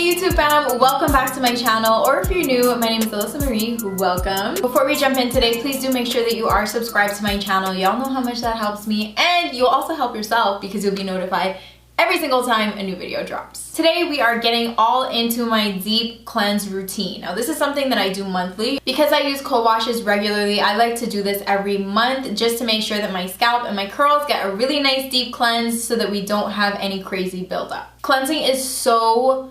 Hey YouTube fam, welcome back to my channel, or if you're new, my name is Alyssa Marie, welcome. Before we jump in today, please do make sure that you are subscribed to my channel. Y'all know how much that helps me, and you'll also help yourself because you'll be notified every single time a new video drops. Today we are getting all into my deep cleanse routine. Now this is something that I do monthly. Because I use co-washes regularly, I like to do this every month just to make sure that my scalp and my curls get a really nice deep cleanse so that we don't have any crazy buildup. Cleansing is so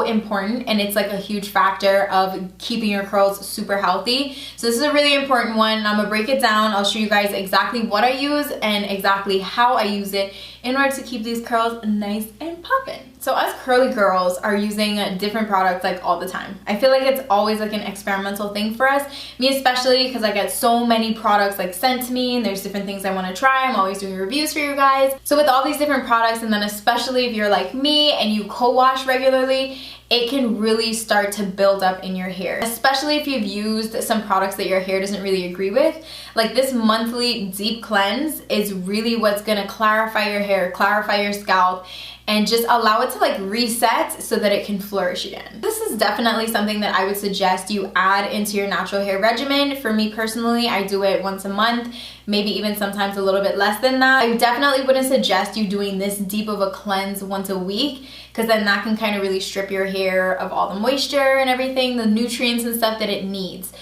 important, and it's like a huge factor of keeping your curls super healthy. So this is a really important one, and I'm gonna break it down. I'll show you guys exactly what I use and exactly how I use it in order to keep these curls nice and poppin'. So us curly girls are using different products like all the time. I feel like it's always like an experimental thing for us. Me especially, because I get so many products like sent to me and there's different things I want to try. I'm always doing reviews for you guys. So with all these different products, and then especially if you're like me and you co-wash regularly, it can really start to build up in your hair, especially if you've used some products that your hair doesn't really agree with. Like this monthly deep cleanse is really what's gonna clarify your hair, clarify your scalp, and just allow it to like reset so that it can flourish again. This is definitely something that I would suggest you add into your natural hair regimen. For me personally, I do it once a month, maybe even sometimes a little bit less than that. I definitely wouldn't suggest you doing this deep of a cleanse once a week, because then that can kind of really strip your hair of all the moisture and everything, the nutrients and stuff that it needs.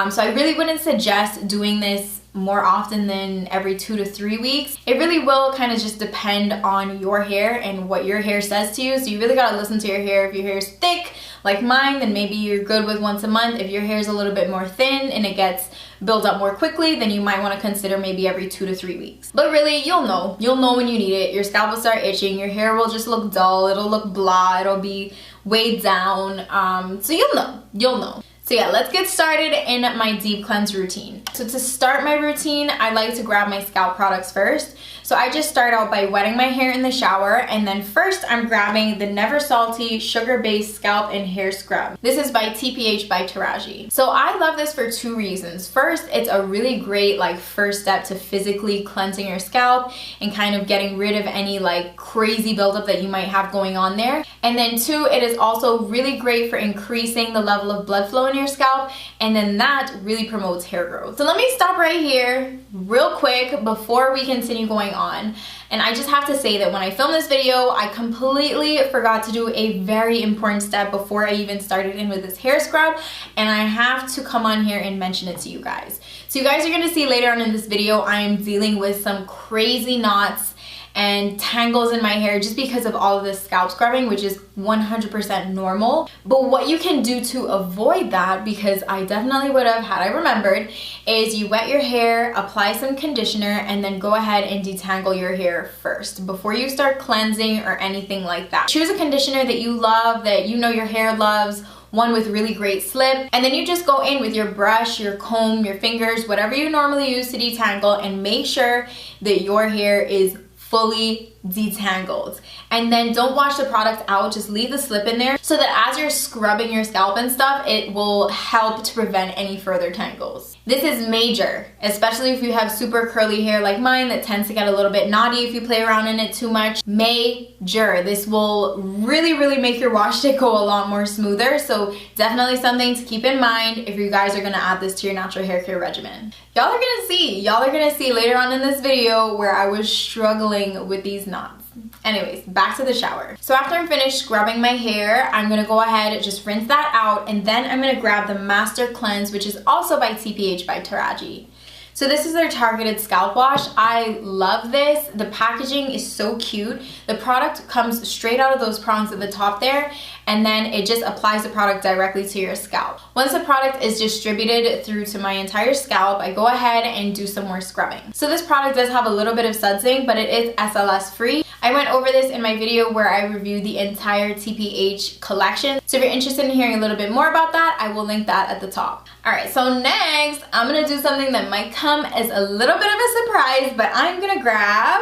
So I really wouldn't suggest doing this more often than every 2 to 3 weeks. It really will kind of just depend on your hair and what your hair says to you. So you really gotta listen to your hair. If your hair is thick like mine, then maybe you're good with once a month. If your hair is a little bit more thin and it gets built up more quickly, then you might want to consider maybe every 2 to 3 weeks. But really, you'll know when you need it. Your scalp will start itching, your hair will just look dull, it'll look blah, it'll be weighed down. So you'll know. So yeah, let's get started in my deep cleanse routine. So to start my routine, I like to grab my scalp products first. So I just start out by wetting my hair in the shower, and then first I'm grabbing the Never Salty Sugar-Based Scalp and Hair Scrub. This is by TPH by Taraji. So I love this for 2 reasons. First, it's a really great like first step to physically cleansing your scalp and kind of getting rid of any like crazy buildup that you might have going on there. And then 2, it is also really great for increasing the level of blood flow in your scalp, and then that really promotes hair growth. So let me stop right here real quick before we continue going on. And I just have to say that when I filmed this video, I completely forgot to do a very important step before I even started in with this hair scrub, and I have to come on here and mention it to you guys. So you guys are gonna see later on in this video, I am dealing with some crazy knots and tangles in my hair just because of all of this scalp scrubbing, which is 100% normal. But what you can do to avoid that, because I definitely would have had I remembered, is you wet your hair, apply some conditioner, and then go ahead and detangle your hair first before you start cleansing or anything like that. Choose a conditioner that you love, that you know your hair loves, one with really great slip, and then you just go in with your brush, your comb, your fingers, whatever you normally use to detangle, and make sure that your hair is fully detangled. And then don't wash the product out, just leave the slip in there so that as you're scrubbing your scalp and stuff, it will help to prevent any further tangles. This is major, especially if you have super curly hair like mine that tends to get a little bit knotty if you play around in it too much. Major. This will really make your wash day go a lot more smoother. So definitely something to keep in mind if you guys are gonna add this to your natural hair care regimen. Y'all are gonna see later on in this video where I was struggling with these knots. Anyways, back to the shower. So after I'm finished scrubbing my hair, I'm gonna go ahead and just rinse that out, and then I'm gonna grab the Master Cleanse, which is also by TPH by Taraji. So this is their targeted scalp wash. I love this. The packaging is so cute. The product comes straight out of those prongs at the top there, and then it just applies the product directly to your scalp. Once the product is distributed through to my entire scalp, I go ahead and do some more scrubbing. So this product does have a little bit of sudsing, but it is SLS free. I went over this in my video where I reviewed the entire TPH collection. So if you're interested in hearing a little bit more about that, I will link that at the top. Alright, so next, I'm gonna do something that might come as a little bit of a surprise, but I'm gonna grab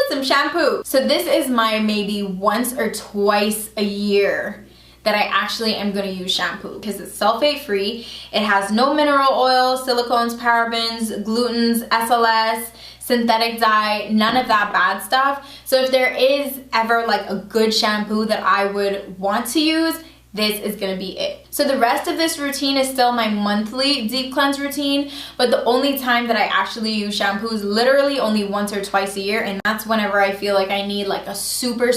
some shampoo. So this is my maybe once or twice a year that I actually am gonna use shampoo, because it's sulfate free. It has no mineral oil, silicones, parabens, glutens, SLS, synthetic dye, none of that bad stuff. So if there is ever like a good shampoo that I would want to use, this is gonna be it. So the rest of this routine is still my monthly deep cleanse routine, but the only time that I actually use shampoo is literally only once or twice a year, and that's whenever I feel like I need like a super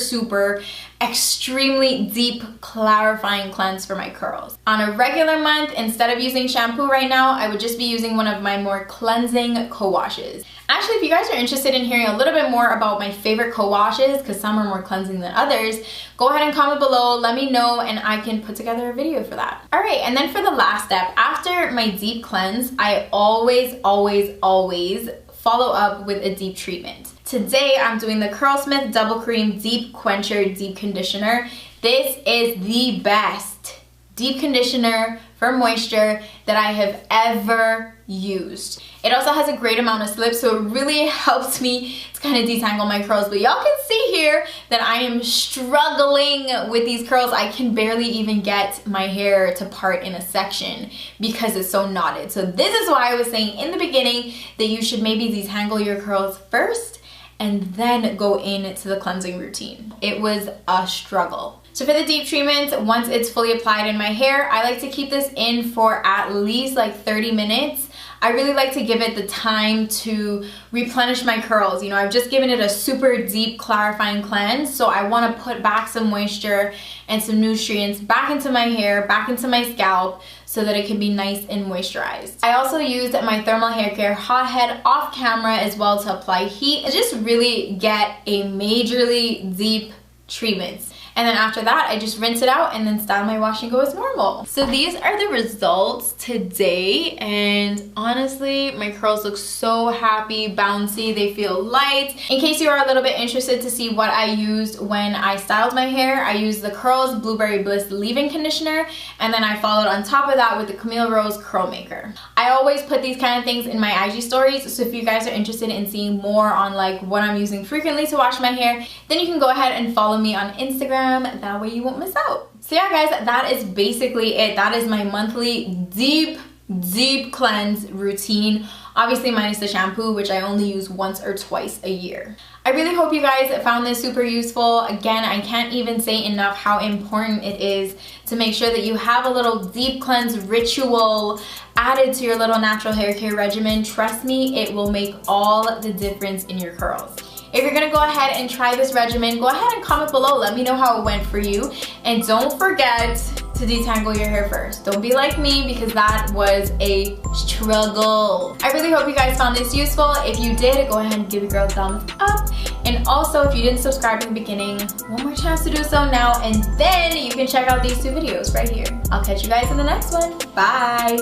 extremely deep clarifying cleanse for my curls. On a regular month, instead of using shampoo right now, I would just be using one of my more cleansing co-washes. Actually, if you guys are interested in hearing a little bit more about my favorite co-washes, because some are more cleansing than others, go ahead and comment below, let me know, and I can put together a video for that. All right, and then for the last step, after my deep cleanse, I always follow up with a deep treatment. Today, I'm doing the Curlsmith Double Cream Deep Quencher Deep Conditioner. This is the best deep conditioner for moisture that I have ever used. It also has a great amount of slip, so it really helps me to kind of detangle my curls. But y'all can see here that I am struggling with these curls. I can barely even get my hair to part in a section because it's so knotted. So this is why I was saying in the beginning that you should maybe detangle your curls first and then go into the cleansing routine. It was a struggle. So for the deep treatment, once it's fully applied in my hair, I like to keep this in for at least like 30 minutes. I really like to give it the time to replenish my curls. You know, I've just given it a super deep clarifying cleanse, so I want to put back some moisture and some nutrients back into my hair, back into my scalp, so that it can be nice and moisturized. I also used my thermal hair care hothead off camera as well to apply heat and just really get a majorly deep treatment. And then after that, I just rinse it out and then style my wash and go as normal. So these are the results today, and honestly, my curls look so happy, bouncy, they feel light. In case you are a little bit interested to see what I used when I styled my hair, I used the Curls Blueberry Bliss leave-in conditioner, and then I followed on top of that with the Camille Rose Curl Maker. I always put these kind of things in my IG stories, so if you guys are interested in seeing more on like what I'm using frequently to wash my hair, then you can go ahead and follow me on Instagram. That way you won't miss out. So yeah guys, that is basically it. That is my monthly deep cleanse routine, obviously minus the shampoo, which I only use once or twice a year. I really hope you guys found this super useful. Again, I can't even say enough how important it is to make sure that you have a little deep cleanse ritual added to your little natural hair care regimen. Trust me, it will make all the difference in your curls. If you're gonna go ahead and try this regimen, go ahead and comment below. Let me know how it went for you. And don't forget to detangle your hair first. Don't be like me, because that was a struggle. I really hope you guys found this useful. If you did, go ahead and give your girl a thumbs up. And also, if you didn't subscribe in the beginning, one more chance to do so now, and then you can check out these two videos right here. I'll catch you guys in the next one. Bye.